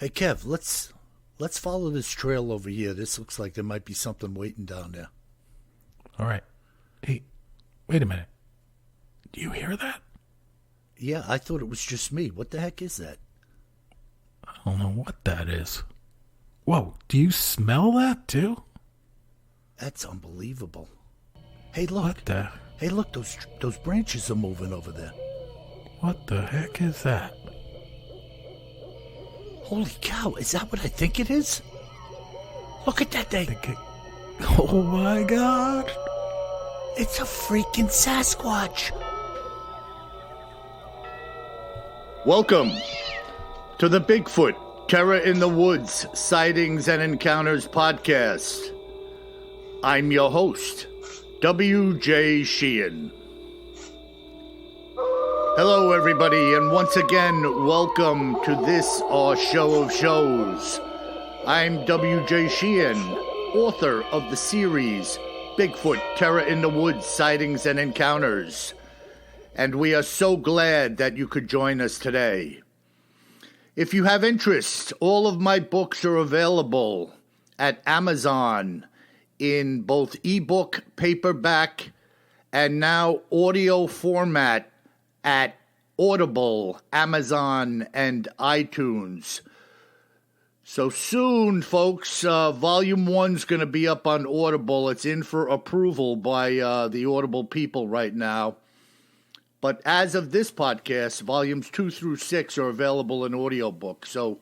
Hey Kev, let's follow this trail over here. This looks like there might be something waiting down there. All right. Hey, wait a minute. Do you hear that? Yeah, I thought it was just me. What the heck is that? I don't know what that is. Whoa, do you smell that too? That's unbelievable. Hey, look. What the? Hey, look, those branches are moving over there. What the heck is that? Holy cow, is that what I think it is? Look at that thing. Oh my God. It's a freaking Sasquatch. Welcome to the Bigfoot Terror in the Woods Sightings and Encounters podcast. I'm your host, W.J. Sheehan. Hello, everybody, and once again, welcome to this, our show of shows. I'm W.J. Sheehan, author of the series Bigfoot Terror in the Woods Sightings and Encounters. And we are so glad that you could join us today. If you have interest, all of my books are available at Amazon in both ebook, paperback, and now audio format at Audible, Amazon, and iTunes. So soon, folks, Volume 1's going to be up on Audible. It's in for approval by the Audible people right now. But as of this podcast, Volumes 2 through 6 are available in audiobook. So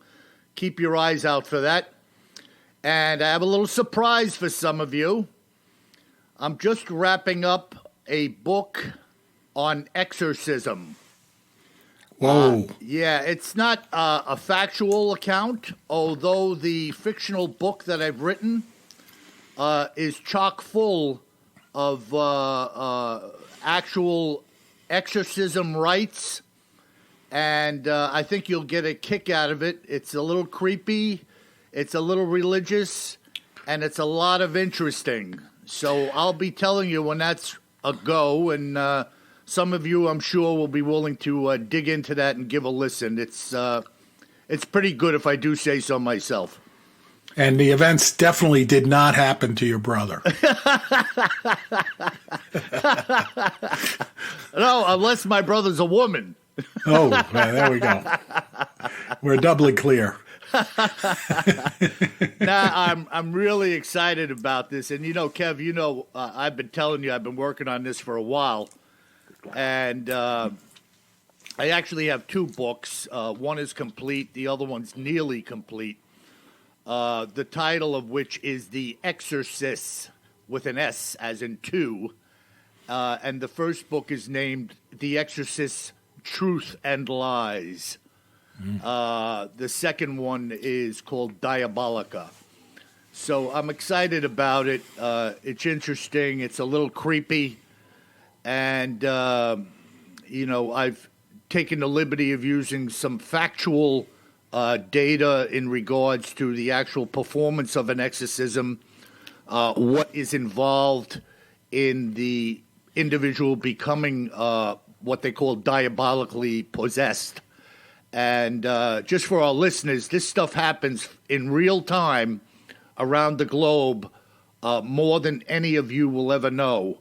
keep your eyes out for that. And I have a little surprise for some of you. I'm just wrapping up a book on exorcism. Whoa. Yeah, it's not a factual account, although the fictional book that I've written is chock full of actual exorcism rites, and I think you'll get a kick out of it. It's a little creepy, it's a little religious, and it's a lot of interesting. So I'll be telling you when that's a go, and some of you, I'm sure, will be willing to dig into that and give a listen. It's pretty good, if I do say so myself. And the events definitely did not happen to your brother. No, unless my brother's a woman. Oh, there we go. We're doubly clear. Nah, I'm really excited about this. And, you know, Kev, I've been telling you I've been working on this for a while. And I actually have two books. One is complete. The other one's nearly complete. The title of which is The Exorcist, with an S as in two. And the first book is named The Exorcist, Truth and Lies. The second one is called Diabolica. So I'm excited about it. It's interesting. It's a little creepy. And, I've taken the liberty of using some factual data in regards to the actual performance of an exorcism, what is involved in the individual becoming what they call diabolically possessed. And just for our listeners, this stuff happens in real time around the globe, more than any of you will ever know.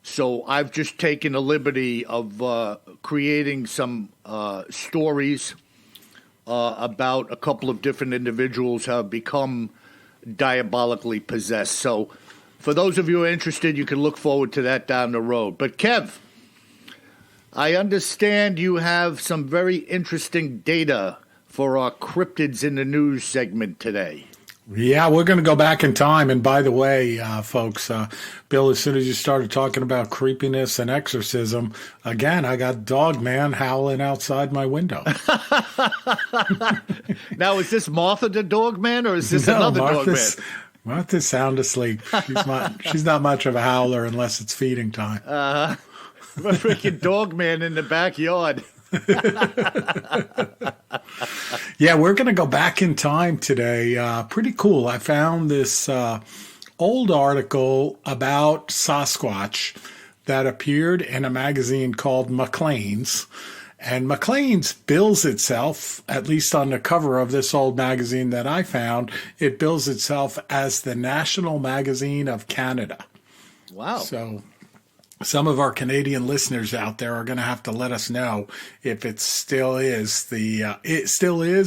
So I've just taken the liberty of creating some stories about a couple of different individuals who have become diabolically possessed. So for those of you who are interested, you can look forward to that down the road. But Kev, I understand you have some very interesting data for our Cryptids in the News segment today. Yeah, we're going to go back in time. And by the way, folks, Bill, as soon as you started talking about creepiness and exorcism, again, I got Dog Man howling outside my window. Now, is this Martha the Dog Man, or is this another Dog Man? Martha's sound asleep. She's not much of a howler unless it's feeding time. A freaking Dog Man in the backyard. Yeah, we're going to go back in time today. Pretty cool. I found this old article about Sasquatch that appeared in a magazine called Maclean's. And Maclean's bills itself, at least on the cover of this old magazine that I found, it bills itself as the National Magazine of Canada. Wow. So some of our Canadian listeners out there are going to have to let us know if it still is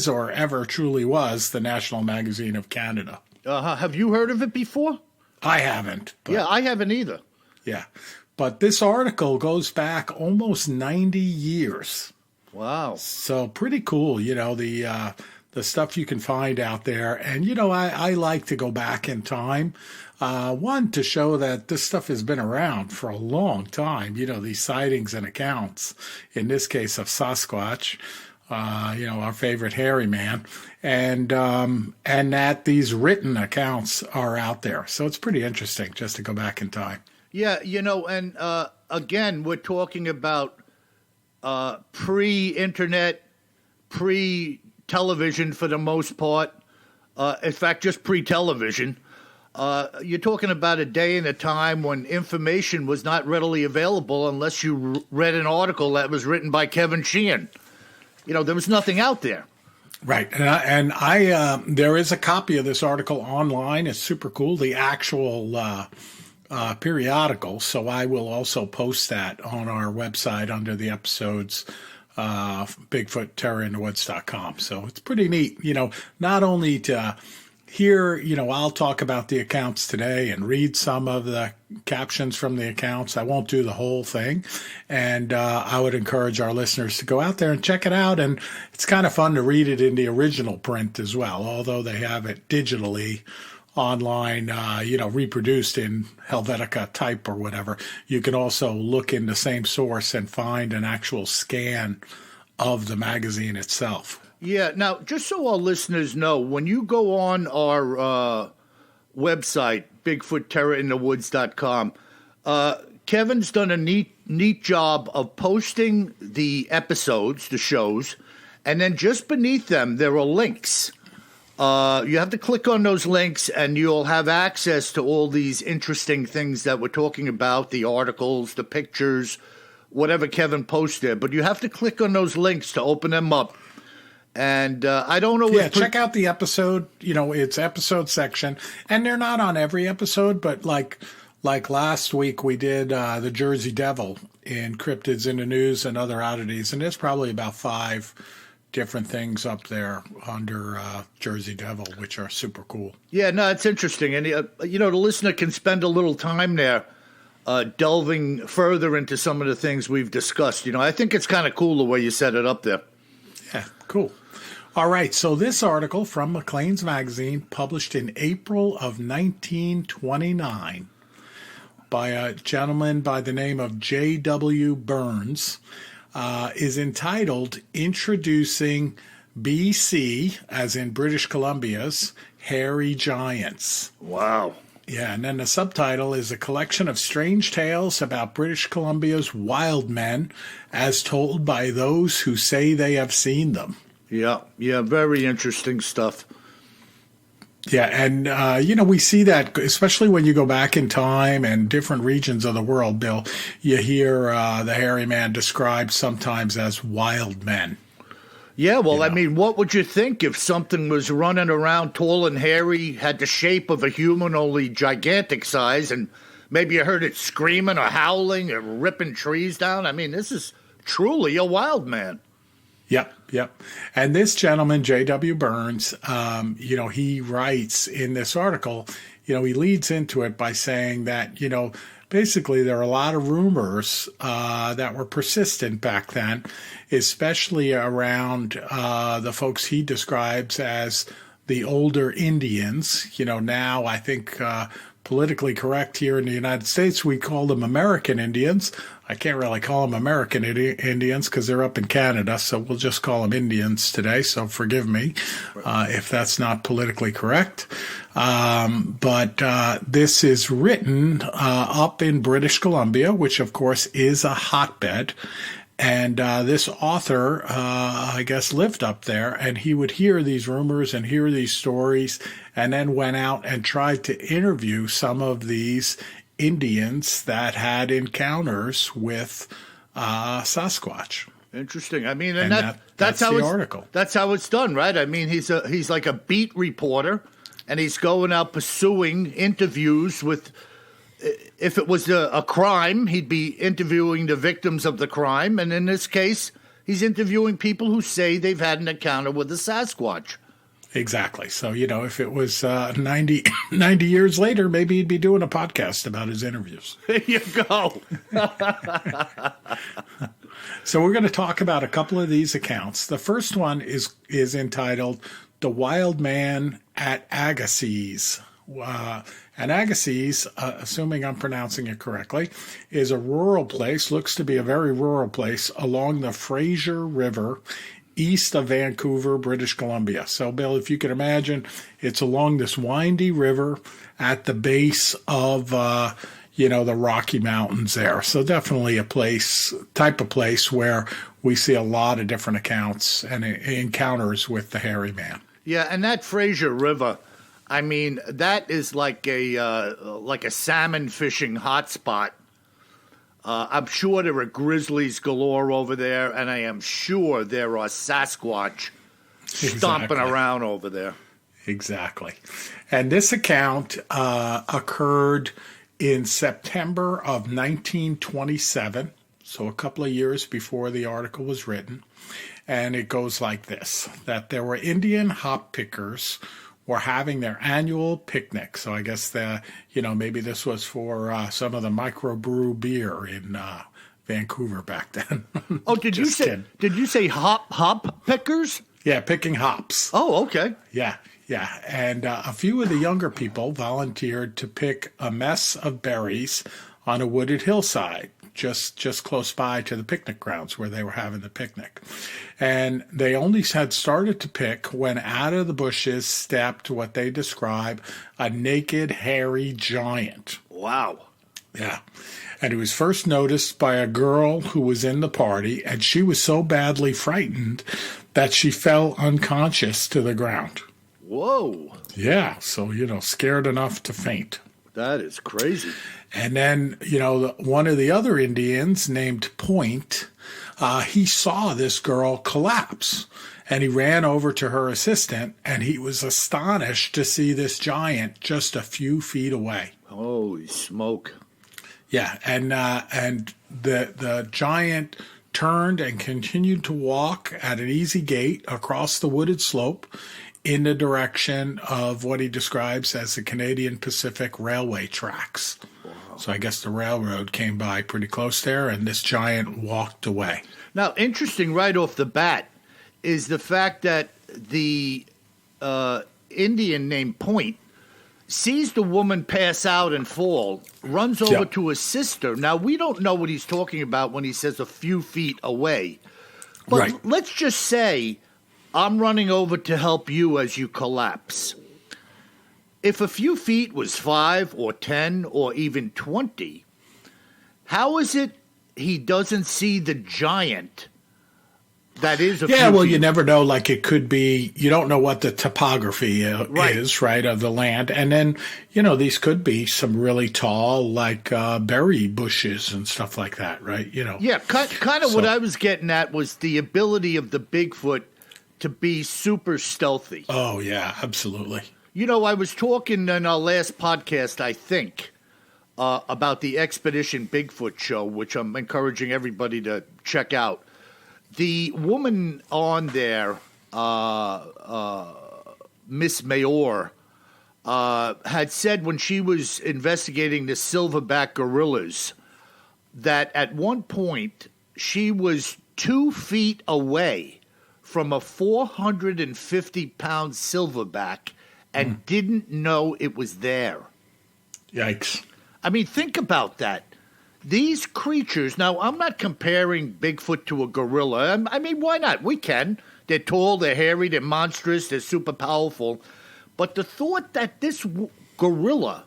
or ever truly was the National Magazine of Canada. Have you heard of it before? I haven't. But, Yeah, I haven't either. yeah. But this article goes back almost 90 years. Wow. So pretty cool, the stuff you can find out there. And, I like to go back in time. One, to show that this stuff has been around for a long time, these sightings and accounts, in this case of Sasquatch, our favorite hairy man, and that these written accounts are out there. So it's pretty interesting just to go back in time. Yeah, and again, we're talking about pre-internet, pre-television for the most part. In fact, just pre-television. You're talking about a day and a time when information was not readily available unless you read an article that was written by Kevin Sheehan. There was nothing out there. Right. And I there is a copy of this article online. It's super cool. The actual periodical. So I will also post that on our website under the episodes, BigfootTerrorInTheWoods.com. So it's pretty neat, not only to hear, I'll talk about the accounts today and read some of the captions from the accounts. I won't do the whole thing. And I would encourage our listeners to go out there and check it out. And it's kind of fun to read it in the original print as well, although they have it digitally online, reproduced in Helvetica type or whatever. You can also look in the same source and find an actual scan of the magazine itself. Yeah. Now, just so our listeners know, when you go on our website, BigfootTerrorInTheWoods.com, Kevin's done a neat job of posting the episodes, the shows, and then just beneath them, there are links. You have to click on those links and you'll have access to all these interesting things that we're talking about, the articles, the pictures, whatever Kevin posted. But you have to click on those links to open them up. And I don't know. Yeah, check out the episode. It's episode section. And they're not on every episode, but like last week we did the Jersey Devil in Cryptids in the News and Other Oddities. And there's probably about 5 different things up there under Jersey Devil, which are super cool. Yeah, no, it's interesting. And, the listener can spend a little time there delving further into some of the things we've discussed. I think it's kind of cool the way you set it up there. Yeah, cool. All right, so this article from Maclean's magazine, published in April of 1929 by a gentleman by the name of J.W. Burns, is entitled Introducing BC, as in British Columbia's Hairy Giants. Wow. Yeah, and then the subtitle is A Collection of Strange Tales About British Columbia's Wild Men, as told by those who say they have seen them. Yeah, very interesting stuff. Yeah, and, we see that, especially when you go back in time and different regions of the world, Bill, you hear the hairy man described sometimes as wild men. Yeah, well, I mean, what would you think if something was running around tall and hairy, had the shape of a human, only gigantic size, and maybe you heard it screaming or howling or ripping trees down? I mean, this is truly a wild man. Yep. And this gentleman, J.W. Burns, he writes in this article, he leads into it by saying that, basically there are a lot of rumors that were persistent back then, especially around the folks he describes as the older Indians. Now I think politically correct here in the United States, we call them American Indians. I can't really call them American Indians because they're up in Canada, so we'll just call them Indians today, so forgive me if that's not politically correct. But this is written up in British Columbia, which of course is a hotbed. And this author, I guess, lived up there, and he would hear these rumors and hear these stories, and then went out and tried to interview some of these Indians that had encounters with Sasquatch. Interesting. I mean, And that's how the it's, article. That's how it's done, right? I mean, he's like a beat reporter, and he's going out pursuing interviews with. If it was a crime, he'd be interviewing the victims of the crime, and in this case, he's interviewing people who say they've had an encounter with a Sasquatch. Exactly. So, if it was 90 years later, maybe he'd be doing a podcast about his interviews. There you go. So we're going to talk about a couple of these accounts. The first one is entitled "The Wild Man at Agassiz." And Agassiz, assuming I'm pronouncing it correctly, is a rural place, looks to be a very rural place along the Fraser River east of Vancouver, British Columbia. So, Bill, if you can imagine, it's along this windy river at the base of, the Rocky Mountains there. So definitely a type of place where we see a lot of different accounts and encounters with the hairy man. Yeah, and that Fraser River, I mean, that is like a salmon fishing hotspot. I'm sure there are grizzlies galore over there, and I am sure there are Sasquatch stomping around over there. Exactly. And this account occurred in September of 1927, so a couple of years before the article was written. And it goes like this, that there were Indian hop pickers were having their annual picnic. So I guess maybe this was for some of the microbrew beer in Vancouver back then. Oh, did you say hop pickers? Yeah, picking hops. Oh, okay. Yeah. And a few of the younger people volunteered to pick a mess of berries on a wooded hillside, just close by to the picnic grounds where they were having the picnic. And they only had started to pick when out of the bushes stepped what they describe a naked, hairy giant. Wow. Yeah. And it was first noticed by a girl who was in the party, and she was so badly frightened that she fell unconscious to the ground. Whoa. Yeah. So, scared enough to faint. That is crazy. And then, one of the other Indians named Point, he saw this girl collapse, and he ran over to her assistant, and he was astonished to see this giant just a few feet away. Holy smoke. Yeah, and the giant turned and continued to walk at an easy gait across the wooded slope in the direction of what he describes as the Canadian Pacific Railway tracks. Wow. So I guess the railroad came by pretty close there, and this giant walked away. Now, interesting right off the bat is the fact that the Indian named Point sees the woman pass out and fall, runs over to his sister. Now, we don't know what he's talking about when he says a few feet away. But let's just say I'm running over to help you as you collapse. If a few feet was 5 or 10 or even 20, how is it he doesn't see the giant that is a few well, feet? You never know. Like, it could be, you don't know what the topography is, right, of the land. And then, these could be some really tall, like berry bushes and stuff like that, right? Yeah, kind of what I was getting at was the ability of the Bigfoot to be super stealthy. Oh, yeah, absolutely. I was talking in our last podcast, I think, about the Expedition Bigfoot show, which I'm encouraging everybody to check out. The woman on there, Miss Mayor, had said when she was investigating the silverback gorillas that at one point she was 2 feet away from a 450-pound silverback and didn't know it was there. Yikes. I mean, think about that. These creatures, now I'm not comparing Bigfoot to a gorilla. I mean, why not? We can. They're tall, they're hairy, they're monstrous, they're super powerful. But the thought that this gorilla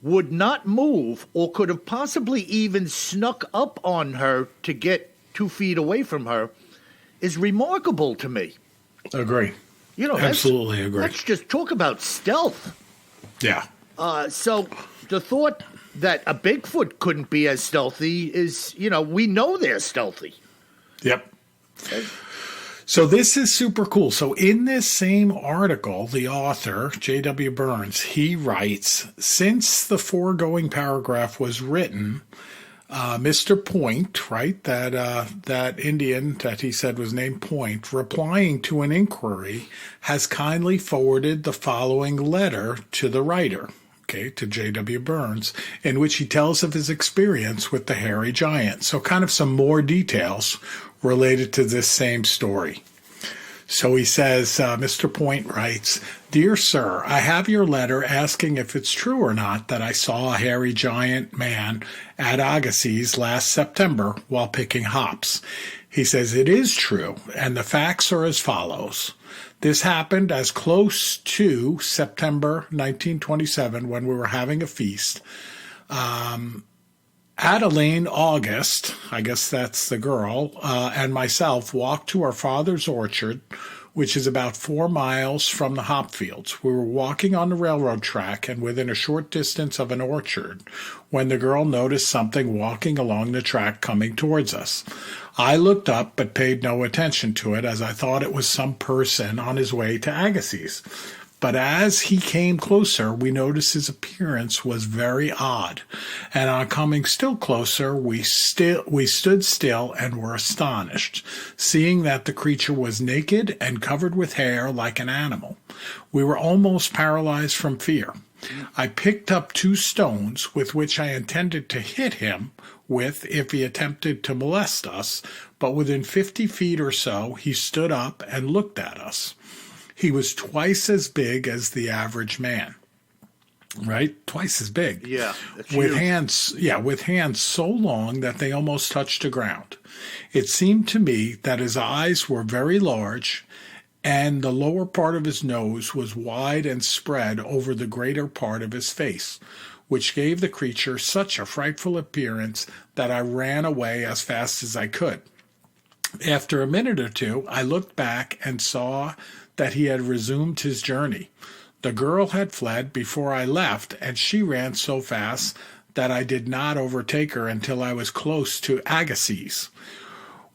would not move or could have possibly even snuck up on her to get 2 feet away from her is remarkable to me. Agree. Absolutely agree. Let's just talk about stealth. Yeah. So the thought that a Bigfoot couldn't be as stealthy is, we know they're stealthy. Yep. So this is super cool. So in this same article, the author, J.W. Burns, he writes, since the foregoing paragraph was written, Mr. Point, right, that Indian that he said was named Point, replying to an inquiry, has kindly forwarded the following letter to the writer, okay, to J.W. Burns, in which he tells of his experience with the hairy giant. So kind of some more details related to this same story. So he says, Mr. Point writes, Dear Sir, I have your letter asking if it's true or not that I saw a hairy giant man at Agassiz last September while picking hops. He says it is true, and the facts are as follows. This happened as close to September 1927 when we were having a feast. Adeline August, I guess that's the girl, and myself walked to our father's orchard, which is about 4 miles from the hop fields. We were walking on the railroad track and within a short distance of an orchard when the girl noticed something walking along the track coming towards us. I looked up but paid no attention to it as I thought it was some person on his way to Agassiz. But as he came closer, we noticed his appearance was very odd, and on coming still closer, we stood still and were astonished, seeing that the creature was naked and covered with hair like an animal. We were almost paralyzed from fear. I picked up 2 stones with which I intended to hit him with if he attempted to molest us, but within 50 feet or so, he stood up and looked at us. He was twice as big as the average man, right? Twice as big. Yeah. With hands so long that they almost touched the ground. It seemed to me that his eyes were very large and the lower part of his nose was wide and spread over the greater part of his face, which gave the creature such a frightful appearance that I ran away as fast as I could. After a minute or two, I looked back and saw that he had resumed his journey. The girl had fled before I left, and she ran so fast that I did not overtake her until I was close to Agassiz,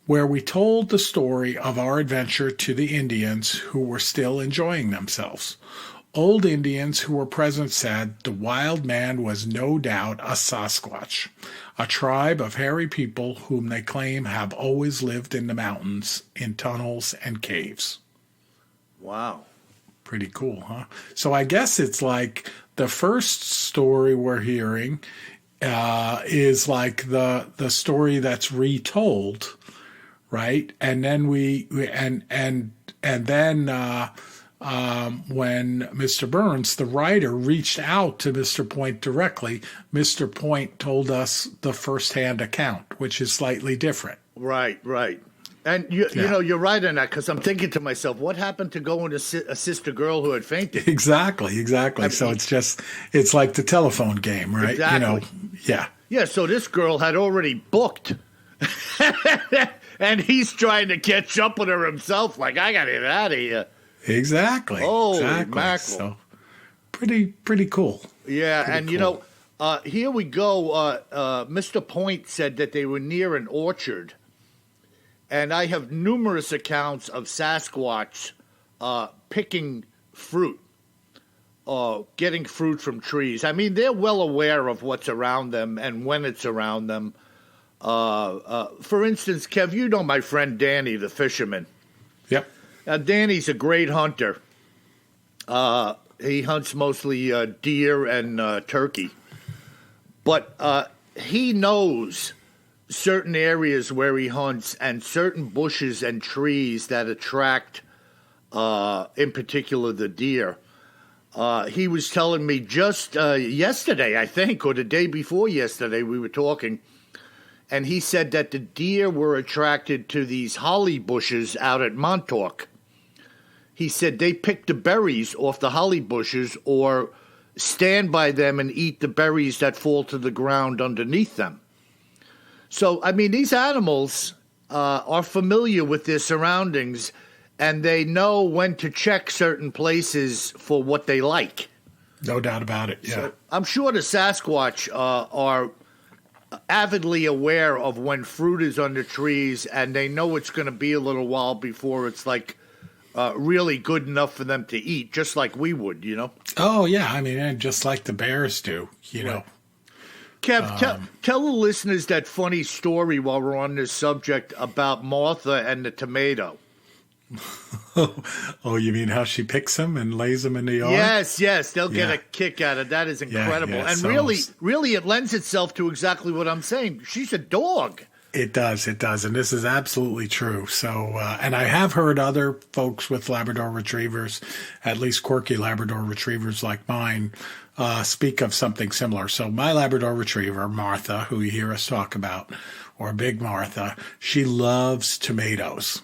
where we told the story of our adventure to the Indians who were still enjoying themselves. Old Indians who were present said the wild man was no doubt a Sasquatch, a tribe of hairy people whom they claim have always lived in the mountains, in tunnels and caves. Wow. Pretty cool, huh? So I guess it's like the first story we're hearing is like the story that's retold, right? And then then when Mr. Burns, the writer, reached out to Mr. Point directly, Mr. Point told us the first-hand account, which is slightly different. Right. And, you know, you're right on that because I'm thinking to myself, what happened to going to assist a girl who had fainted? Exactly. I mean, so it's like the telephone game, right? Exactly. You know, yeah. Yeah, so this girl had already booked. And he's trying to catch up with her himself, like, I got to get out of here. Exactly. Holy exactly. mackerel. So pretty cool. Yeah, pretty and, cool. you know, here we go. Mr. Point said that they were near an orchard. And I have numerous accounts of Sasquatch picking fruit, getting fruit from trees. I mean, they're well aware of what's around them and when it's around them. For instance, Kev, you know my friend Danny, the fisherman. Yep. Danny's a great hunter. He hunts mostly deer and turkey. But he knows certain areas where he hunts and certain bushes and trees that attract, in particular, the deer. He was telling me just yesterday, I think, or the day before yesterday, we were talking, and he said that the deer were attracted to these holly bushes out at Montauk. He said they pick the berries off the holly bushes or stand by them and eat the berries that fall to the ground underneath them. So, I mean, these animals are familiar with their surroundings, and they know when to check certain places for what they like. No doubt about it, yeah. So I'm sure the Sasquatch are avidly aware of when fruit is on the trees, and they know it's going to be a little while before it's like really good enough for them to eat, just like we would, you know? Oh, yeah. I mean, and just like the bears do, you know. Kev, tell the listeners that funny story while we're on this subject about Martha and the tomato. Oh, you mean how she picks them and lays them in the yard? Yes, they'll get a kick out of that. Is incredible, yeah, and so really, it lends itself to exactly what I'm saying. She's a dog. It does, and this is absolutely true. So, and I have heard other folks with Labrador Retrievers, at least quirky Labrador Retrievers like mine, speak of something similar. So my Labrador Retriever, Martha, who you hear us talk about, or Big Martha, she loves tomatoes.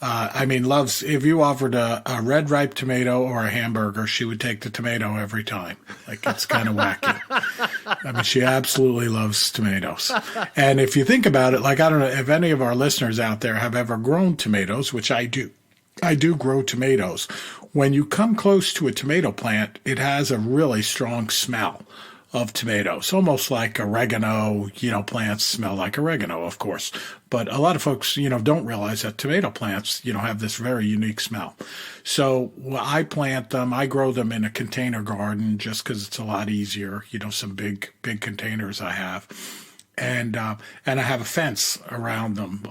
Loves, if you offered a red ripe tomato or a hamburger, she would take the tomato every time. Like, it's kind of wacky. I mean, she absolutely loves tomatoes. And if you think about it, like, I don't know if any of our listeners out there have ever grown tomatoes, which I do. I do grow tomatoes. When you come close to a tomato plant, it has a really strong smell of tomatoes, almost like oregano. Plants smell like oregano, of course. But a lot of folks, don't realize that tomato plants, have this very unique smell. So I plant them. I grow them in a container garden just because it's a lot easier. Some big containers I have. And I have a fence around them,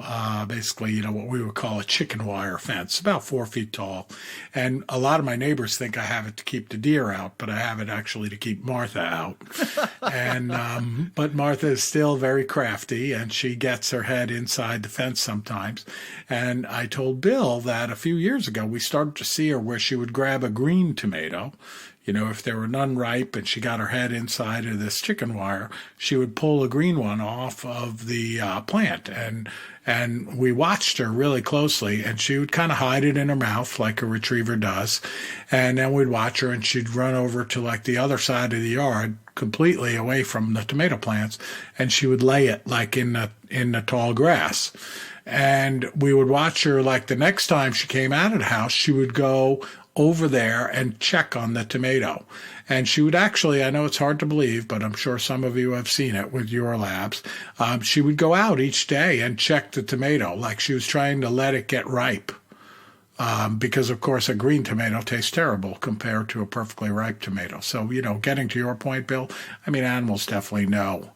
basically, what we would call a chicken wire fence, about 4 feet tall. And a lot of my neighbors think I have it to keep the deer out, but I have it actually to keep Martha out. And but Martha is still very crafty, and she gets her head inside the fence sometimes. And I told Bill that a few years ago we started to see her where she would grab a green tomato. If there were none ripe and she got her head inside of this chicken wire, she would pull a green one off of the plant. And we watched her really closely, and she would kind of hide it in her mouth like a retriever does. And then we'd watch her, and she'd run over to like the other side of the yard, completely away from the tomato plants, and she would lay it like in the tall grass. And we would watch her, like the next time she came out of the house, she would go over there and check on the tomato. And she would actually, I know it's hard to believe, but I'm sure some of you have seen it with your labs. She would go out each day and check the tomato, like she was trying to let it get ripe. Because, of course, a green tomato tastes terrible compared to a perfectly ripe tomato. So, getting to your point, Bill, I mean, animals definitely know,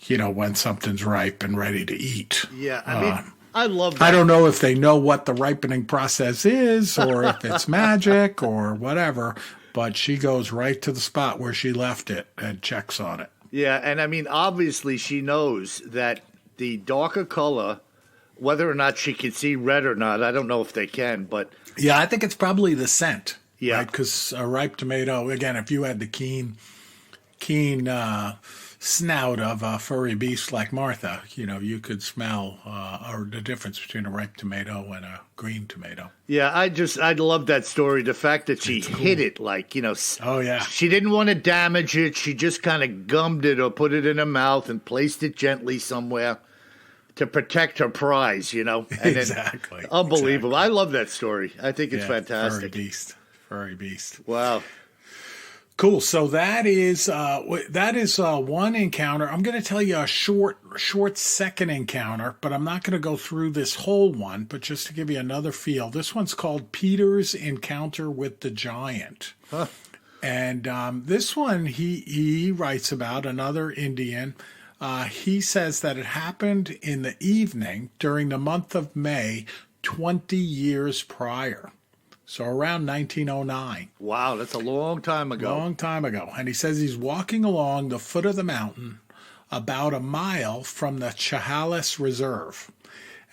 when something's ripe and ready to eat. Yeah, I mean, I love that. I don't know if they know what the ripening process is or if it's magic or whatever, but she goes right to the spot where she left it and checks on it. Yeah, and I mean, obviously she knows that the darker color, whether or not she can see red or not, I don't know if they can, but... Yeah, I think it's probably the scent. Yeah. Right? Because a ripe tomato, again, if you had the keen snout of a furry beast like Martha, you could smell or the difference between a ripe tomato and a green tomato. Yeah, I love that story. The fact that she hid it, like, oh yeah, she didn't want to damage it. She just kind of gummed it or put it in her mouth and placed it gently somewhere to protect her prize, And exactly. Then, unbelievable. Exactly. I love that story. I think it's fantastic. Furry beast. Wow. Cool. So that is one encounter. I'm going to tell you a short second encounter, but I'm not going to go through this whole one, but just to give you another feel. This one's called Peter's Encounter with the Giant. Huh. And this one, he writes about another Indian. He says that it happened in the evening during the month of May, 20 years prior. So around 1909. Wow, that's a long time ago. Long time ago. And he says he's walking along the foot of the mountain about a mile from the Chehalis Reserve.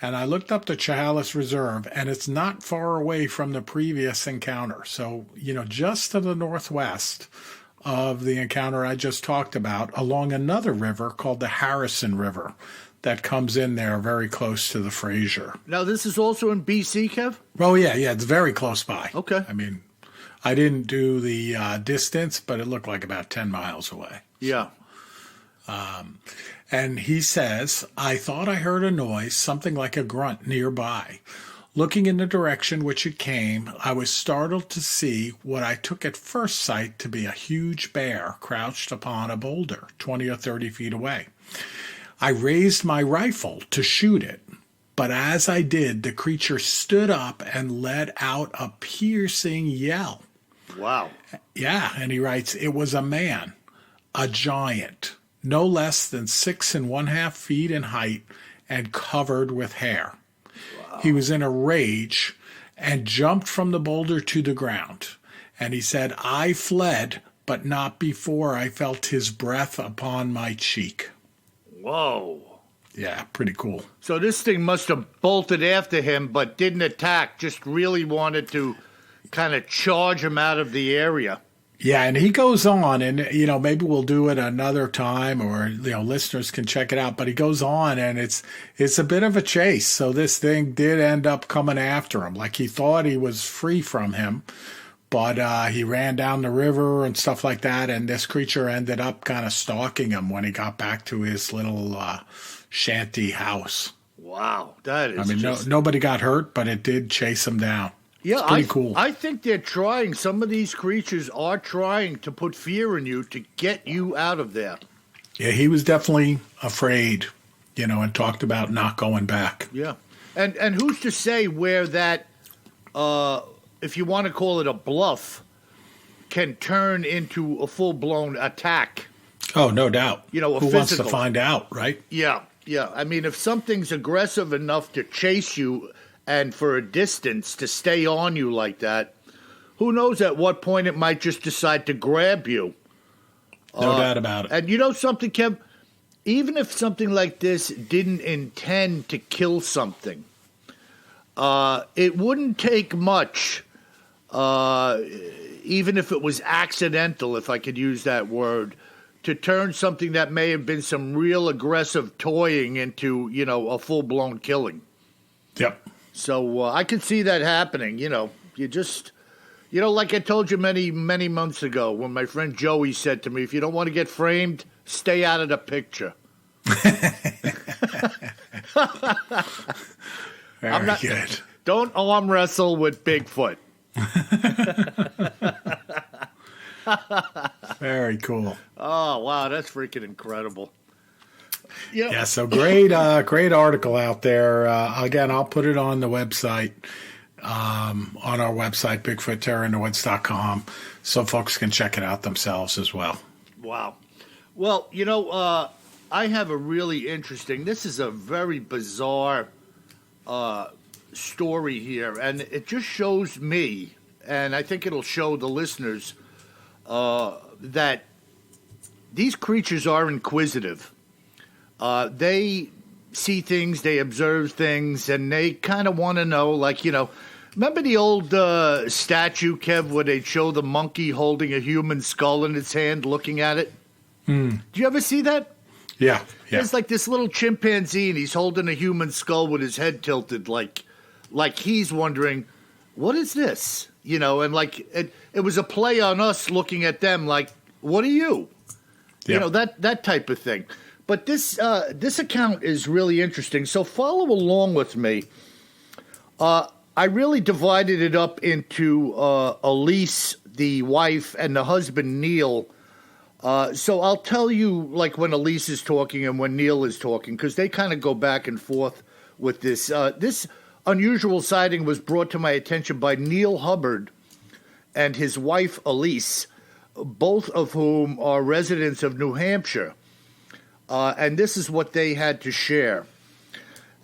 And I looked up the Chehalis Reserve, and it's not far away from the previous encounter. So, just to the northwest of the encounter I just talked about, along another river called the Harrison River that comes in there very close to the Fraser. Now, this is also in BC, Kev? Oh, yeah, it's very close by. Okay. I mean, I didn't do the distance, but it looked like about 10 miles away. Yeah. And he says, I thought I heard a noise, something like a grunt nearby. Looking in the direction which it came, I was startled to see what I took at first sight to be a huge bear crouched upon a boulder 20 or 30 feet away. I raised my rifle to shoot it, but as I did, the creature stood up and let out a piercing yell. Wow. Yeah, and he writes, it was a man, a giant, no less than 6½ feet in height and covered with hair. Wow. He was in a rage and jumped from the boulder to the ground. And he said, I fled, but not before I felt his breath upon my cheek. Whoa. Yeah, pretty cool. So this thing must have bolted after him, but didn't attack, just really wanted to kind of charge him out of the area. Yeah, and he goes on, and, maybe we'll do it another time, or, listeners can check it out. But he goes on, and it's a bit of a chase. So this thing did end up coming after him. Like, he thought he was free from him, but he ran down the river and stuff like that, and this creature ended up kind of stalking him when he got back to his little shanty house. Wow, that is nobody got hurt, but it did chase him down. Yeah, it's pretty cool. I think they're trying. Some of these creatures are trying to put fear in you to get you out of there. Yeah, he was definitely afraid, and talked about not going back. Yeah. And who's to say where that, if you want to call it a bluff, can turn into a full-blown attack? Oh, no doubt. Who physical. Wants to find out, right? Yeah, yeah. I mean, if something's aggressive enough to chase you and for a distance to stay on you like that, who knows at what point it might just decide to grab you. No doubt about it. And you know something, Kev? Even if something like this didn't intend to kill something, it wouldn't take much, even if it was accidental, if I could use that word, to turn something that may have been some real aggressive toying into, a full-blown killing. Yep. So I could see that happening. You just, like I told you many, many months ago when my friend Joey said to me, if you don't want to get framed, stay out of the picture. Very good. Don't arm wrestle with Bigfoot. Very cool. Oh, wow. That's freaking incredible. Yeah, so great article out there. Again, I'll put it on the website, on our website, BigfootTerrorInTheWoods.com, so folks can check it out themselves as well. Wow. Well, I have a really interesting, this is a very bizarre story here, and it just shows me, and I think it'll show the listeners, that these creatures are inquisitive. They see things, they observe things, and they kind of want to know, remember the old statue, Kev, where they'd show the monkey holding a human skull in its hand, looking at it? Do you ever see that? Yeah. There's like this little chimpanzee, and he's holding a human skull with his head tilted, like he's wondering, what is this? And it was a play on us looking at them like, what are you? Yeah. That type of thing. But this account is really interesting, so follow along with me. I really divided it up into Elise, the wife, and the husband, Neil. So I'll tell you, when Elise is talking and when Neil is talking, because they kind of go back and forth with this. This unusual sighting was brought to my attention by Neil Hubbard and his wife, Elise, both of whom are residents of New Hampshire. And this is what they had to share.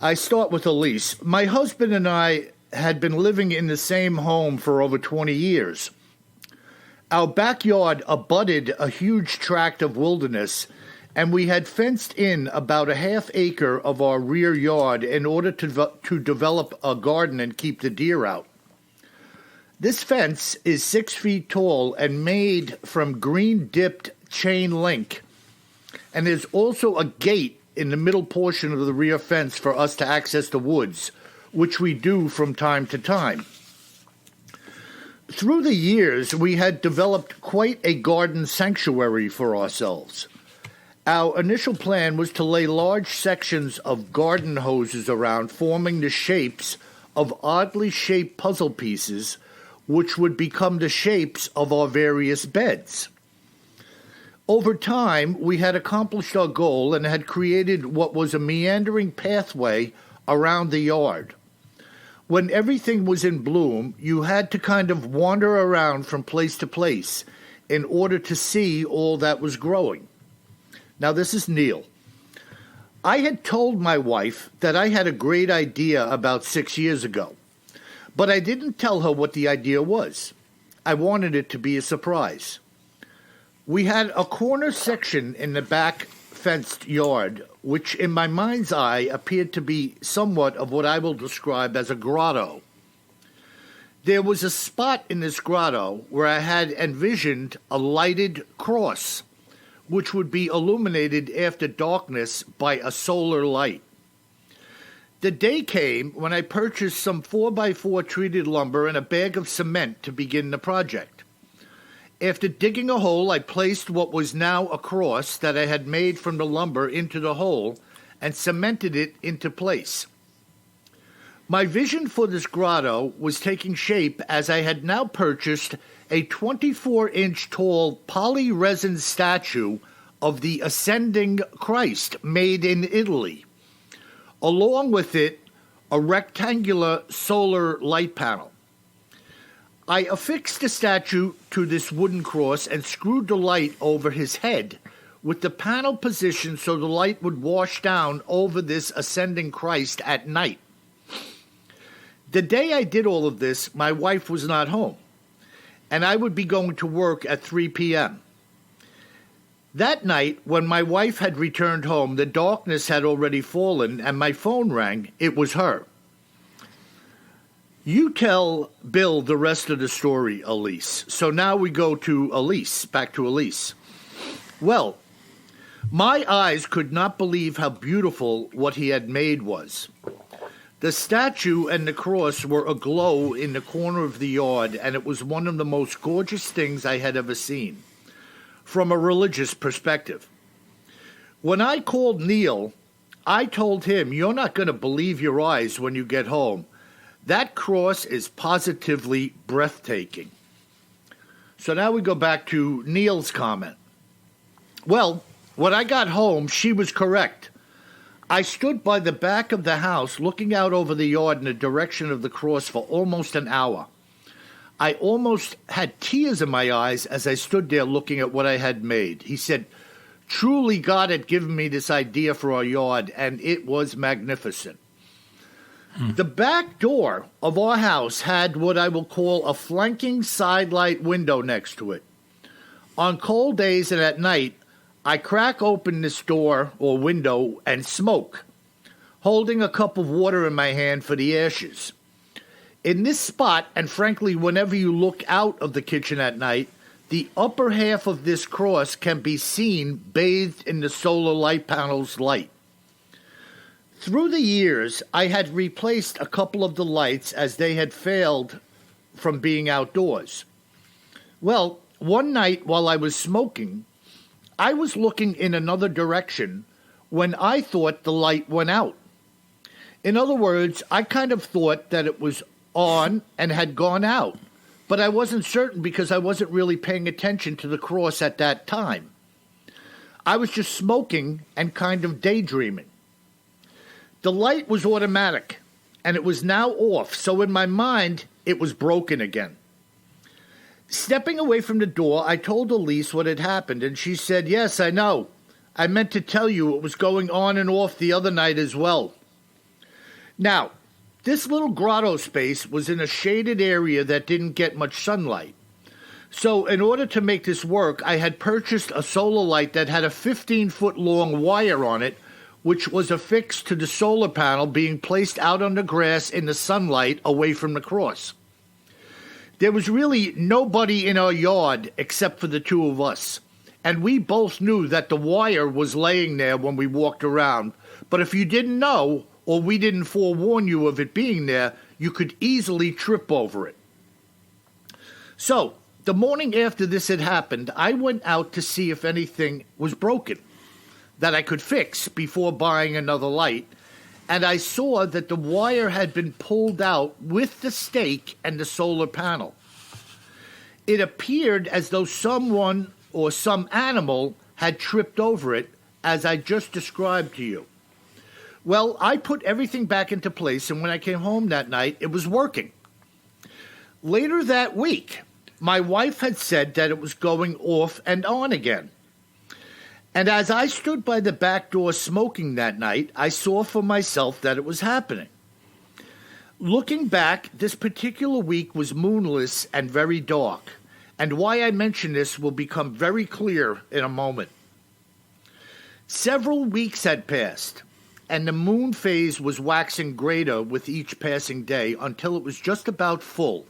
I start with Elise. My husband and I had been living in the same home for over 20 years. Our backyard abutted a huge tract of wilderness, and we had fenced in about a half acre of our rear yard in order to develop a garden and keep the deer out. This fence is 6 feet tall and made from green-dipped chain link. And there's also a gate in the middle portion of the rear fence for us to access the woods, which we do from time to time. Through the years, we had developed quite a garden sanctuary for ourselves. Our initial plan was to lay large sections of garden hoses around, forming the shapes of oddly shaped puzzle pieces, which would become the shapes of our various beds. Over time, we had accomplished our goal and had created what was a meandering pathway around the yard. When everything was in bloom, you had to kind of wander around from place to place in order to see all that was growing. Now, this is Neil. I had told my wife that I had a great idea about 6 years ago, but I didn't tell her what the idea was. I wanted it to be a surprise. We had a corner section in the back fenced yard, which in my mind's eye appeared to be somewhat of what I will describe as a grotto. There was a spot in this grotto where I had envisioned a lighted cross, which would be illuminated after darkness by a solar light. The day came when I purchased some 4x4 treated lumber and a bag of cement to begin the project. After digging a hole, I placed what was now a cross that I had made from the lumber into the hole and cemented it into place. My vision for this grotto was taking shape as I had now purchased a 24-inch tall polyresin statue of the Ascending Christ made in Italy. Along with it, a rectangular solar light panel. I affixed the statue to this wooden cross and screwed the light over his head, with the panel positioned so the light would wash down over this ascending Christ at night. The day I did all of this, my wife was not home, and I would be going to work at 3 p.m. That night, when my wife had returned home, the darkness had already fallen, and my phone rang. It was her. You tell Bill the rest of the story, Elise. So now we go to Elise, back to Elise. Well, my eyes could not believe how beautiful what he had made was. The statue and the cross were aglow in the corner of the yard, and it was one of the most gorgeous things I had ever seen, from a religious perspective. When I called Neil, I told him, "You're not going to believe your eyes when you get home. That cross is positively breathtaking." So now we go back to Neil's comment. Well, when I got home, she was correct. I stood by the back of the house looking out over the yard in the direction of the cross for almost an hour. I almost had tears in my eyes as I stood there looking at what I had made. He said, "Truly God had given me this idea for our yard, and it was magnificent." The back door of our house had what I will call a flanking sidelight window next to it. On cold days and at night, I crack open this door or window and smoke, holding a cup of water in my hand for the ashes. In this spot, and frankly, whenever you look out of the kitchen at night, the upper half of this cross can be seen bathed in the solar light panel's light. Through the years, I had replaced a couple of the lights as they had failed from being outdoors. Well, one night while I was smoking, I was looking in another direction when I thought the light went out. In other words, I kind of thought that it was on and had gone out, but I wasn't certain because I wasn't really paying attention to the cross at that time. I was just smoking and kind of daydreaming. The light was automatic, and it was now off, so in my mind, it was broken again. Stepping away from the door, I told Elise what had happened, and she said, "Yes, I know. I meant to tell you it was going on and off the other night as well." Now, this little grotto space was in a shaded area that didn't get much sunlight. So in order to make this work, I had purchased a solar light that had a 15-foot long wire on it, which was affixed to the solar panel being placed out on the grass in the sunlight away from the cross. There was really nobody in our yard except for the two of us, and we both knew that the wire was laying there when we walked around, but if you didn't know, or we didn't forewarn you of it being there, you could easily trip over it. So, the morning after this had happened, I went out to see if anything was broken that I could fix before buying another light, and I saw that the wire had been pulled out with the stake and the solar panel. It appeared as though someone or some animal had tripped over it, as I just described to you. Well, I put everything back into place, and when I came home that night, it was working. Later that week, my wife had said that it was going off and on again. And as I stood by the back door smoking that night, I saw for myself that it was happening. Looking back, this particular week was moonless and very dark, and why I mention this will become very clear in a moment. Several weeks had passed, and the moon phase was waxing greater with each passing day until it was just about full,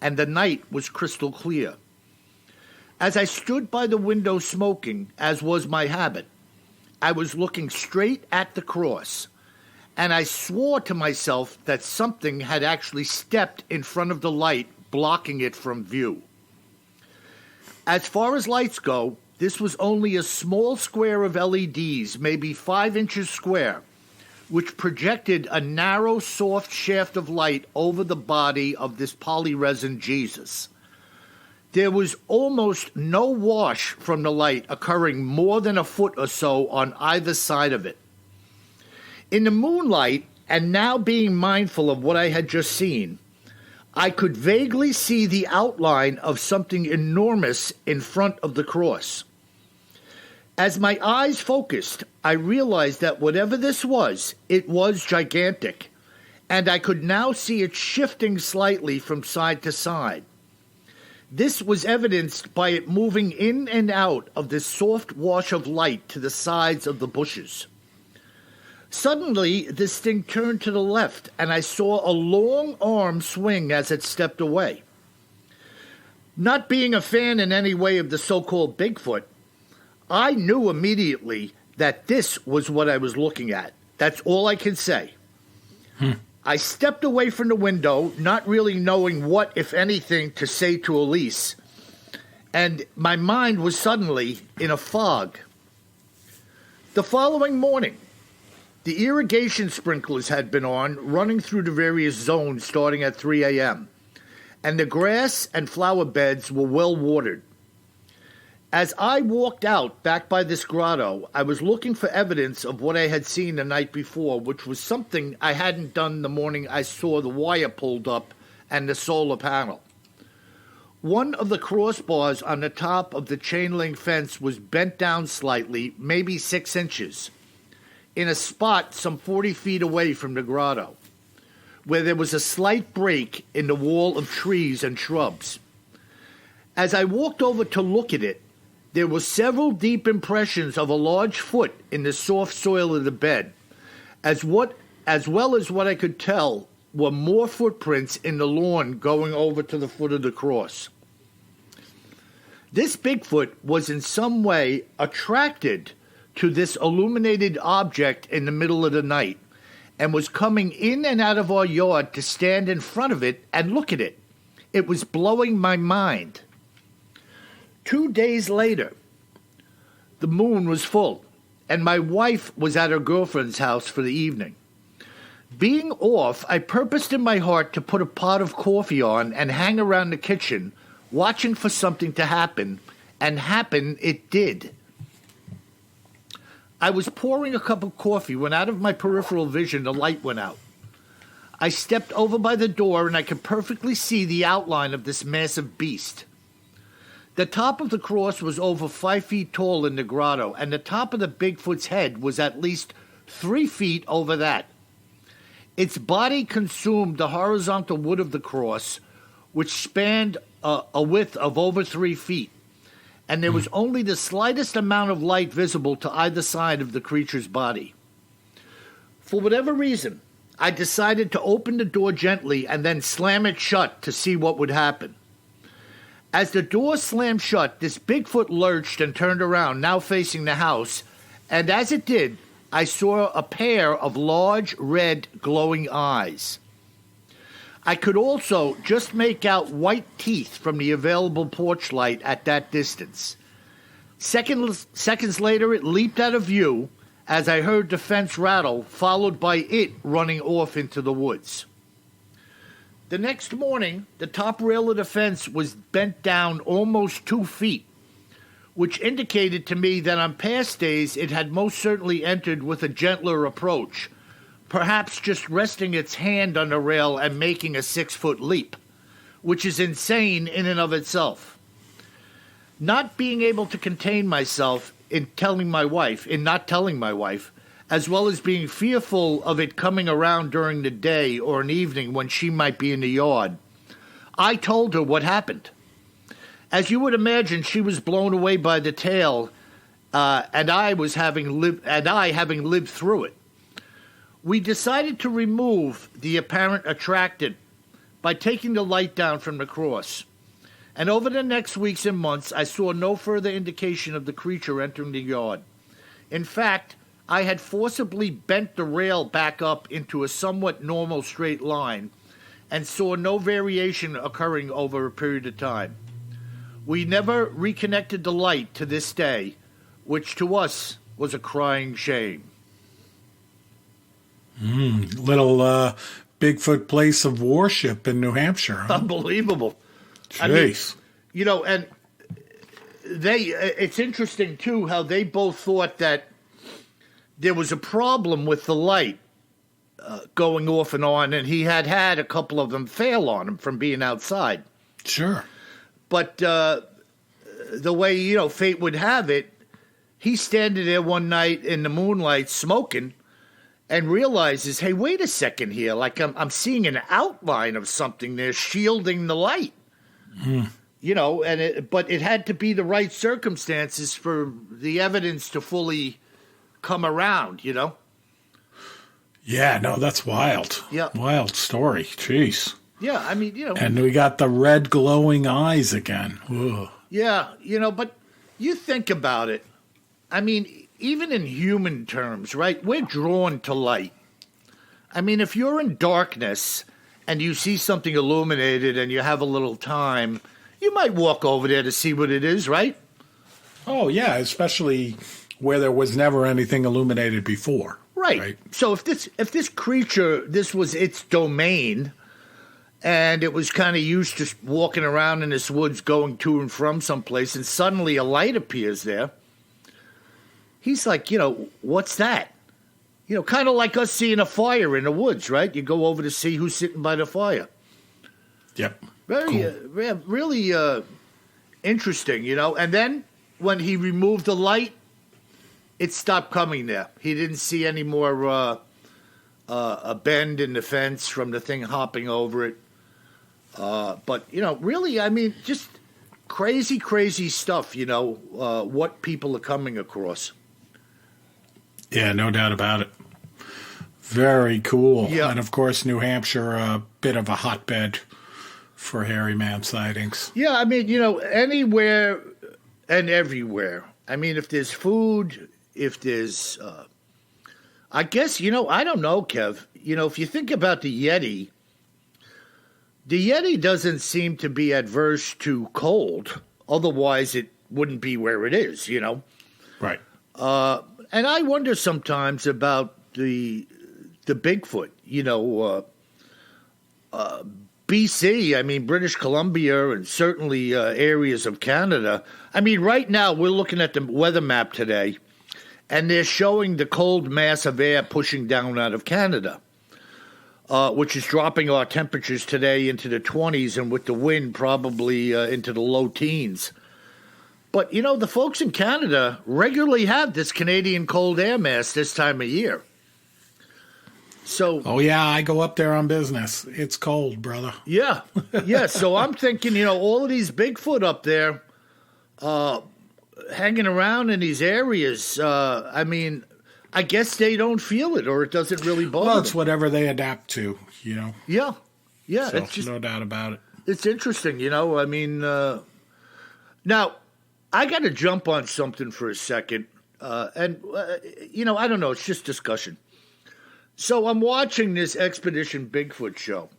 and the night was crystal clear. As I stood by the window smoking, as was my habit, I was looking straight at the cross, and I swore to myself that something had actually stepped in front of the light, blocking it from view. As far as lights go, this was only a small square of LEDs, maybe 5 inches square, which projected a narrow, soft shaft of light over the body of this polyresin Jesus. There was almost no wash from the light occurring more than a foot or so on either side of it. In the moonlight, and now being mindful of what I had just seen, I could vaguely see the outline of something enormous in front of the cross. As my eyes focused, I realized that whatever this was, it was gigantic, and I could now see it shifting slightly from side to side. This was evidenced by it moving in and out of this soft wash of light to the sides of the bushes. Suddenly, this thing turned to the left, and I saw a long arm swing as it stepped away. Not being a fan in any way of the so-called Bigfoot, I knew immediately that this was what I was looking at. That's all I can say. I stepped away from the window, not really knowing what, if anything, to say to Elise, and my mind was suddenly in a fog. The following morning, the irrigation sprinklers had been on, running through the various zones starting at 3 a.m., and the grass and flower beds were well watered. As I walked out back by this grotto, I was looking for evidence of what I had seen the night before, which was something I hadn't done the morning I saw the wire pulled up and the solar panel. One of the crossbars on the top of the chain link fence was bent down slightly, maybe 6 inches, in a spot some 40 feet away from the grotto, where there was a slight break in the wall of trees and shrubs. As I walked over to look at it, there were several deep impressions of a large foot in the soft soil of the bed, as well as what I could tell were more footprints in the lawn going over to the foot of the cross. This Bigfoot was in some way attracted to this illuminated object in the middle of the night, and was coming in and out of our yard to stand in front of it and look at it. It was blowing my mind. 2 days later, the moon was full, and my wife was at her girlfriend's house for the evening. Being off, I purposed in my heart to put a pot of coffee on and hang around the kitchen, watching for something to happen, and happen it did. I was pouring a cup of coffee when out of my peripheral vision the light went out. I stepped over by the door, and I could perfectly see the outline of this massive beast. The top of the cross was over 5 feet tall in the grotto, and the top of the Bigfoot's head was at least 3 feet over that. Its body consumed the horizontal wood of the cross, which spanned a width of over 3 feet, and there was only the slightest amount of light visible to either side of the creature's body. For whatever reason, I decided to open the door gently and then slam it shut to see what would happen. As the door slammed shut, this Bigfoot lurched and turned around, now facing the house, and as it did, I saw a pair of large, red, glowing eyes. I could also just make out white teeth from the available porch light at that distance. Seconds later, it leaped out of view as I heard the fence rattle, followed by it running off into the woods. The next morning, the top rail of the fence was bent down almost 2 feet, which indicated to me that on past days it had most certainly entered with a gentler approach, perhaps just resting its hand on the rail and making a 6-foot leap, which is insane in and of itself. Not being able to contain myself in not telling my wife, as well as being fearful of it coming around during the day or an evening when she might be in the yard, I told her what happened. As you would imagine, she was blown away by the tale, and I having lived through it. We decided to remove the apparent attractant by taking the light down from the cross. And over the next weeks and months, I saw no further indication of the creature entering the yard. In fact, I had forcibly bent the rail back up into a somewhat normal straight line and saw no variation occurring over a period of time. We never reconnected the light to this day, which to us was a crying shame. Little Bigfoot place of worship in New Hampshire. Huh? Unbelievable. Jeez. And it's interesting, too, how they both thought that there was a problem with the light going off and on, and he had a couple of them fail on him from being outside. Sure. But the way, fate would have it, he's standing there one night in the moonlight smoking and realizes, hey, wait a second here, like I'm seeing an outline of something there shielding the light. But it had to be the right circumstances for the evidence to fully come around, Yeah, no, that's wild. Yeah. Wild story. Jeez. Yeah, I mean, And we got the red glowing eyes again. Ugh. Yeah, but you think about it. I mean, even in human terms, right? We're drawn to light. I mean, if you're in darkness and you see something illuminated and you have a little time, you might walk over there to see what it is, right? Oh, yeah, especially where there was never anything illuminated before. Right. So if this creature, this was its domain, and it was kind of used to walking around in this woods, going to and from someplace, and suddenly a light appears there, he's like, what's that? Kind of like us seeing a fire in the woods, right? You go over to see who's sitting by the fire. Yep. Very, cool. Really interesting, And then when he removed the light, it stopped coming there. He didn't see any more a bend in the fence from the thing hopping over it. But, really, I mean, just crazy, crazy stuff, what people are coming across. Yeah, no doubt about it. Very cool. Yeah. And, of course, New Hampshire, a bit of a hotbed for hairy man sightings. Yeah, I mean, anywhere and everywhere. I mean, if there's food, if there's, I guess, I don't know, Kev. If you think about the Yeti doesn't seem to be adverse to cold. Otherwise, it wouldn't be where it is, Right. And I wonder sometimes about the Bigfoot, BC, I mean, British Columbia and certainly areas of Canada. I mean, right now we're looking at the weather map today, and they're showing the cold mass of air pushing down out of Canada, which is dropping our temperatures today into the 20s and with the wind probably into the low teens. But, the folks in Canada regularly have this Canadian cold air mass this time of year. So, oh, yeah, I go up there on business. It's cold, brother. Yeah. Yeah. So I'm thinking, all of these Bigfoot up there hanging around in these areas, I mean, I guess they don't feel it or it doesn't really bother Well, it's them. whatever they adapt to, Yeah. So, It's just, no doubt about it. it's interesting, I mean, now, I got to jump on something for a second. I don't know. It's just discussion. So I'm watching this Expedition Bigfoot show.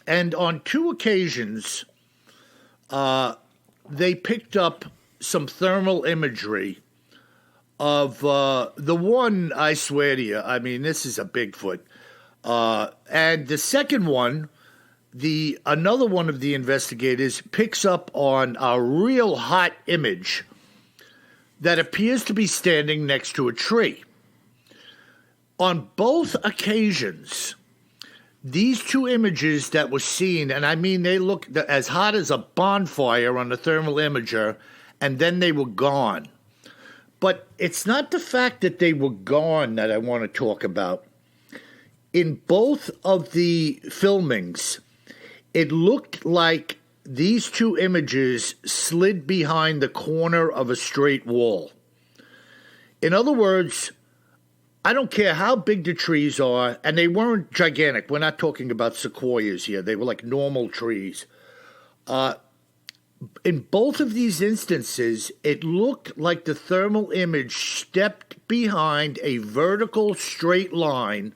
And on 2 occasions, they picked up some thermal imagery of the one, I swear to you, I mean, this is a Bigfoot. And the second one, another one of the investigators picks up on a real hot image that appears to be standing next to a tree. On both occasions, these two images that were seen, and I mean they look as hot as a bonfire on the thermal imager, and then they were gone. But it's not the fact that they were gone that I want to talk about. In both of the filmings, it looked like these two images slid behind the corner of a straight wall. In other words, I don't care how big the trees are, and they weren't gigantic. We're not talking about sequoias here. They were like normal trees. In both of these instances, it looked like the thermal image stepped behind a vertical straight line,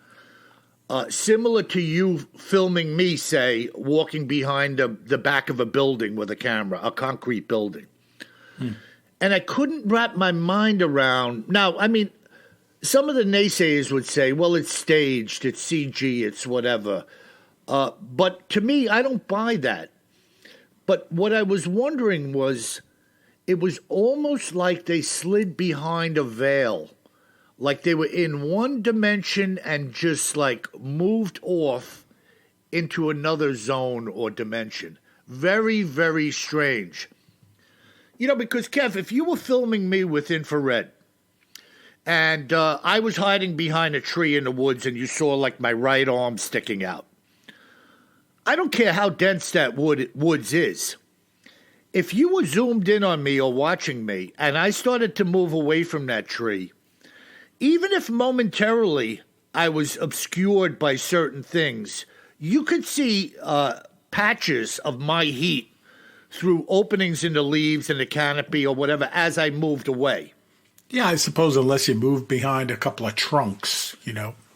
similar to you filming me, say, walking behind the back of a building with a camera, a concrete building. And I couldn't wrap my mind around. Now, I mean, some of the naysayers would say, well, it's staged, it's CG, it's whatever. But to me, I don't buy that. But what I was wondering was, it was almost like they slid behind a veil. Like they were in one dimension and just like moved off into another zone or dimension. Very, very strange. You know, because Kev, if you were filming me with infrared, and I was hiding behind a tree in the woods and you saw like my right arm sticking out, I don't care how dense that woods is. If you were zoomed in on me or watching me and I started to move away from that tree, even if momentarily I was obscured by certain things, you could see patches of my heat through openings in the leaves and the canopy or whatever as I moved away. Yeah, I suppose unless you move behind a couple of trunks,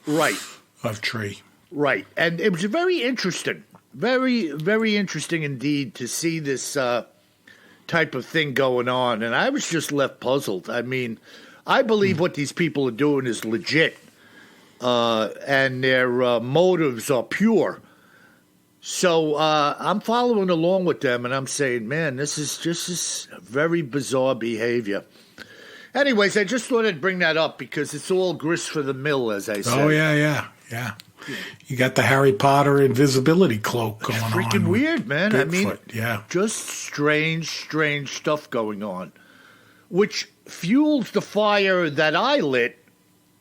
Right. of tree. Right. And it was very interesting. Very, very interesting indeed to see this type of thing going on. And I was just left puzzled. I mean, I believe what these people are doing is legit. And their motives are pure. So I'm following along with them, and I'm saying, man, this is just very bizarre behavior. Anyways, I just thought I'd bring that up because it's all grist for the mill, as I say. Oh, yeah. You got the Harry Potter invisibility cloak going on. Freaking weird, man. Bigfoot, I mean, yeah. Just strange stuff going on, which fuels the fire that I lit,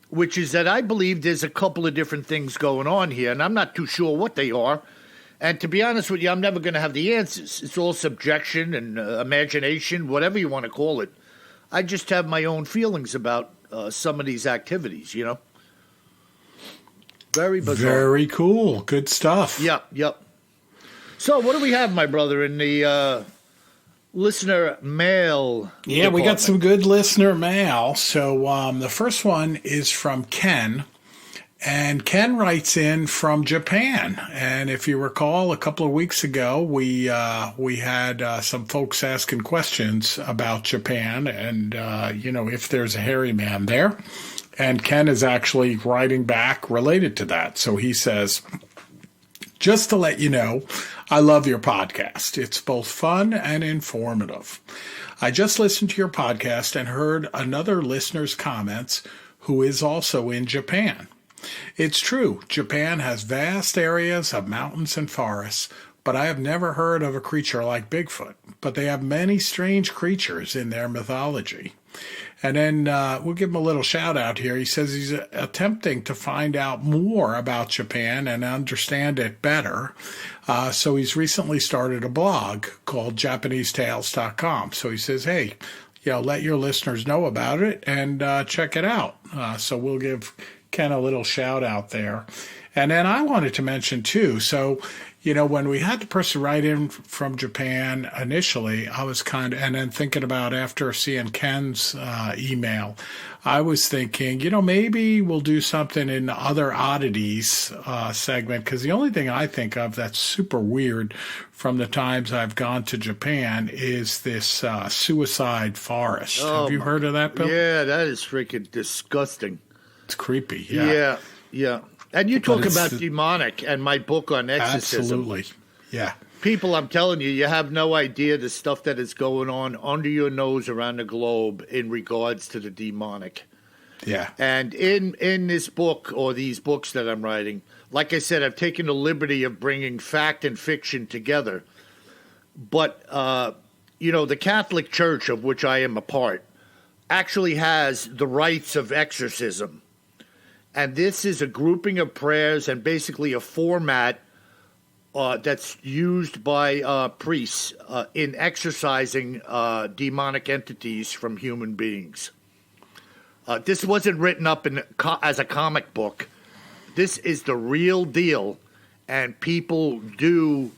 which is that I believe there's a couple of different things going on here, and I'm not too sure what they are. And to be honest with you, I'm never going to have the answers. It's all subjection and imagination, whatever you want to call it. I just have my own feelings about some of these activities, Very bizarre. Very cool. Good stuff. Yep. So what do we have, my brother, in the listener mail Yeah, we got some good listener mail. So the first one is from Ken. And Ken writes in from Japan. And if you recall, a couple of weeks ago, we had some folks asking questions about Japan and, if there's a hairy man there. And Ken is actually writing back related to that. So he says, just to let you know, I love your podcast. It's both fun and informative. I just listened to your podcast and heard another listener's comments who is also in Japan. It's true, Japan has vast areas of mountains and forests, but I have never heard of a creature like Bigfoot. But they have many strange creatures in their mythology. And then we'll give him a little shout out here. He says he's attempting to find out more about Japan and understand it better. So he's recently started a blog called JapaneseTales.com. So he says, hey, let your listeners know about it and check it out. So we'll give Ken a little shout out there. And then I wanted to mention too, so, when we had the person write in from Japan initially, I was and then thinking about after seeing Ken's email, I was thinking, maybe we'll do something in the other oddities segment, because the only thing I think of that's super weird from the times I've gone to Japan is this suicide forest. Have you heard of that, Bill? Yeah, that is freaking disgusting. It's creepy. Yeah. And you talk about demonic and my book on exorcism. Absolutely. Yeah. People, I'm telling you, you have no idea the stuff that is going on under your nose around the globe in regards to the demonic. Yeah. And in this book, or these books that I'm writing, like I said, I've taken the liberty of bringing fact and fiction together. But, the Catholic Church, of which I am a part, actually has the rites of exorcism. And this is a grouping of prayers and basically a format that's used by priests in exorcising demonic entities from human beings. This wasn't written up as a comic book. This is the real deal, and people do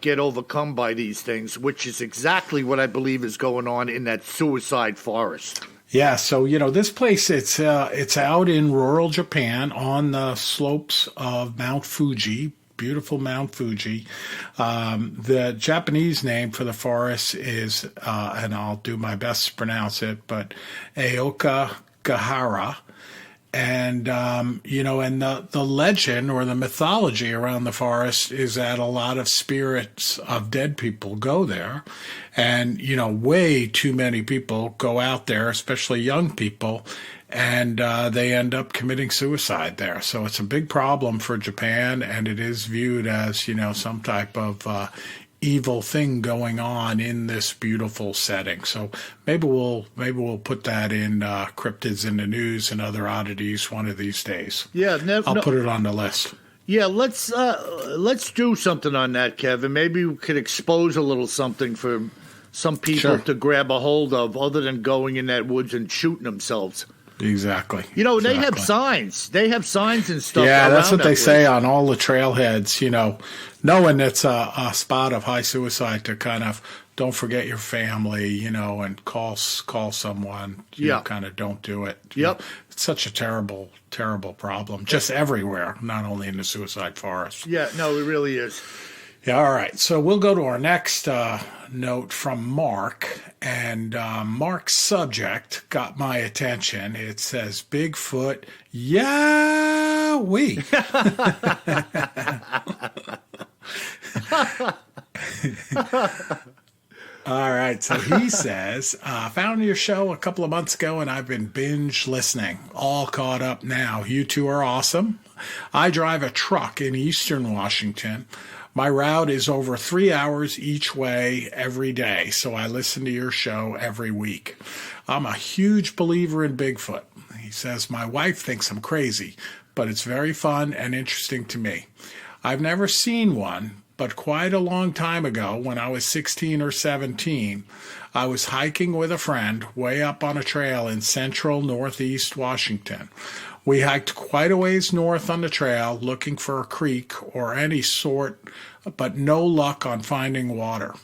get overcome by these things, which is exactly what I believe is going on in that suicide forest. Yeah, so this place, it's out in rural Japan on the slopes of Mount Fuji, beautiful Mount Fuji. The Japanese name for the forest is, and I'll do my best to pronounce it, but Aokigahara. And, and the legend or the mythology around the forest is that a lot of spirits of dead people go there. And, way too many people go out there, especially young people, and they end up committing suicide there. So it's a big problem for Japan, and it is viewed as, some type of evil thing going on in this beautiful setting. So maybe we'll put that in cryptids in the news and other oddities one of these days. Yeah, I'll put it on the list. Yeah, let's do something on that, Kevin. Maybe we could expose a little something for some people to grab a hold of, other than going in that woods and shooting themselves. Exactly. They have signs. They have signs and stuff. Yeah, that's what they say on on all the trailheads, knowing it's a spot of high suicide, to kind of don't forget your family, and call someone. Kind of don't do it. Yep. It's such a terrible, terrible problem, just everywhere, not only in the suicide forest. Yeah, no, it really is. Yeah, all right. So we'll go to our next note from Mark. And Mark's subject got my attention. It says, Bigfoot, Yahweh. All right. So he says, found your show a couple of months ago, and I've been binge listening. All caught up now. You two are awesome. I drive a truck in eastern Washington. My route is over 3 hours each way every day, so I listen to your show every week. I'm a huge believer in Bigfoot. He says, my wife thinks I'm crazy, but it's very fun and interesting to me. I've never seen one, but quite a long time ago, when I was 16 or 17, I was hiking with a friend way up on a trail in central northeast Washington. We hiked quite a ways north on the trail looking for a creek or any sort, but no luck on finding water.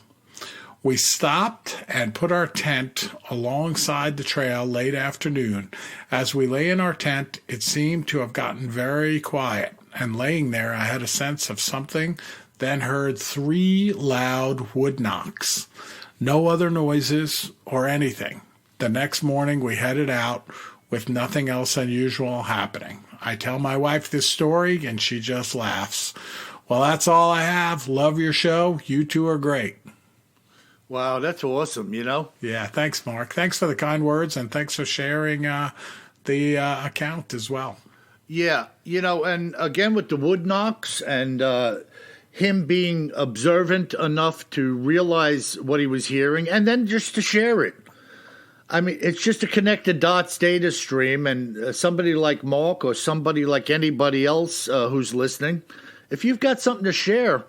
We stopped and put our tent alongside the trail late afternoon. As we lay in our tent, it seemed to have gotten very quiet, and laying there I had a sense of something, then heard 3 loud wood knocks. No other noises or anything. The next morning we headed out with nothing else unusual happening. I tell my wife this story, and she just laughs. Well, that's all I have. Love your show. You two are great. Wow, that's awesome, Yeah, thanks, Mark. Thanks for the kind words, and thanks for sharing the account as well. Yeah, and again with the wood knocks and him being observant enough to realize what he was hearing and then just to share it. I mean, it's just a connect the dots data stream, and somebody like Mark or somebody like anybody else who's listening, if you've got something to share,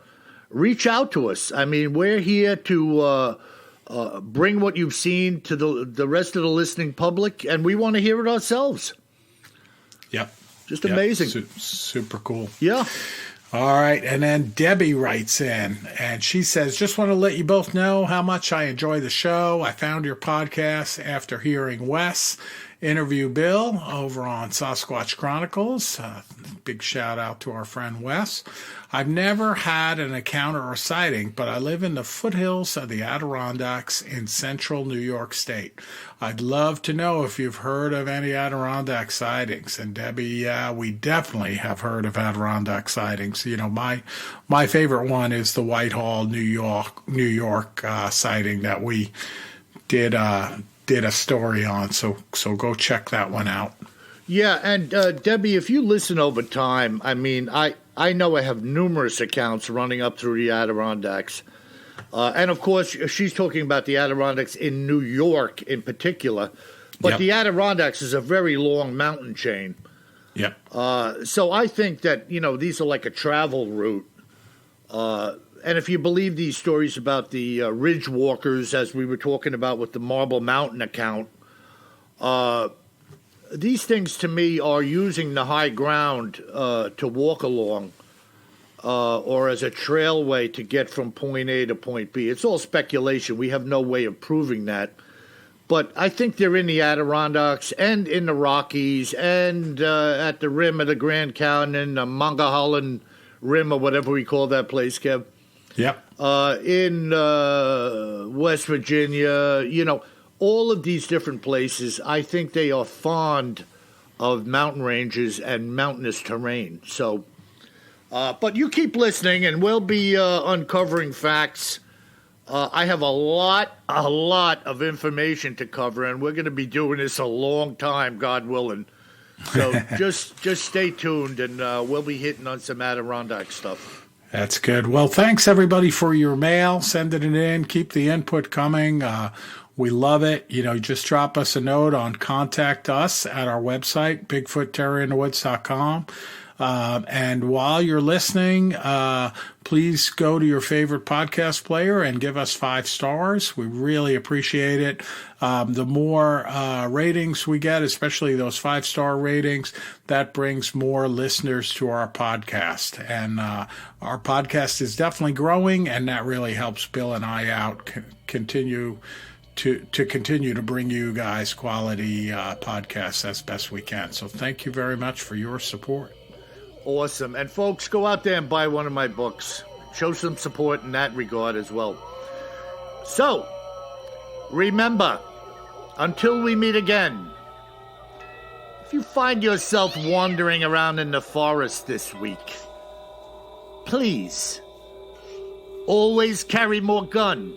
reach out to us. I mean, we're here to bring what you've seen to the rest of the listening public, and we want to hear it ourselves. Yep. Just amazing. Super cool. Yeah. All right, and then Debbie writes in, and she says, just want to let you both know how much I enjoy the show. I found your podcast after hearing Wes. interview Bill over on Sasquatch Chronicles. Big shout out to our friend Wes. I've never had an encounter or sighting, but I live in the foothills of the Adirondacks in central New York State. I'd love to know if you've heard of any Adirondack sightings. And Debbie, yeah, we definitely have heard of Adirondack sightings. You know, my favorite one is the Whitehall, New York sighting that we did a story on. So go check that one out. Yeah, and Debbie, if you listen over time, I mean, I know I have numerous accounts running up through the Adirondacks. And, of course, she's talking about the Adirondacks in New York in particular. But the Adirondacks is a very long mountain chain. Yep. So I think that, you know, these are like a travel route. And if you believe these stories about the ridge walkers, as we were talking about with the Marble Mountain account, these things to me are using the high ground to walk along. Or as a trailway to get from point A to point B. It's all speculation. We have no way of proving that. But I think they're in the Adirondacks and in the Rockies and at the rim of the Grand Canyon, the Monongahela Rim or whatever we call that place, Kev. Yep. In West Virginia, you know, all of these different places, I think they are fond of mountain ranges and mountainous terrain. So... but you keep listening, and we'll be uncovering facts. I have a lot of information to cover, and we're going to be doing this a long time, God willing. So just stay tuned, and we'll be hitting on some Adirondack stuff. That's good. Well, thanks, everybody, for your mail. Sending it in. Keep the input coming. We love it. You know, just drop us a note on contact us at our website, BigfootTerrorInTheWoods.com. And while you're listening, please go to your favorite podcast player and give us 5 stars. We really appreciate it. The more ratings we get, especially those 5-star ratings, that brings more listeners to our podcast. And our podcast is definitely growing, and that really helps Bill and I out continue to bring you guys quality podcasts as best we can. So thank you very much for your support. Awesome. And folks, go out there and buy one of my books. Show some support in that regard as well. So, remember, until we meet again, if you find yourself wandering around in the forest this week, please, always carry more gun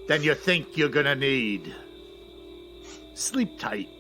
than you think you're gonna need. Sleep tight.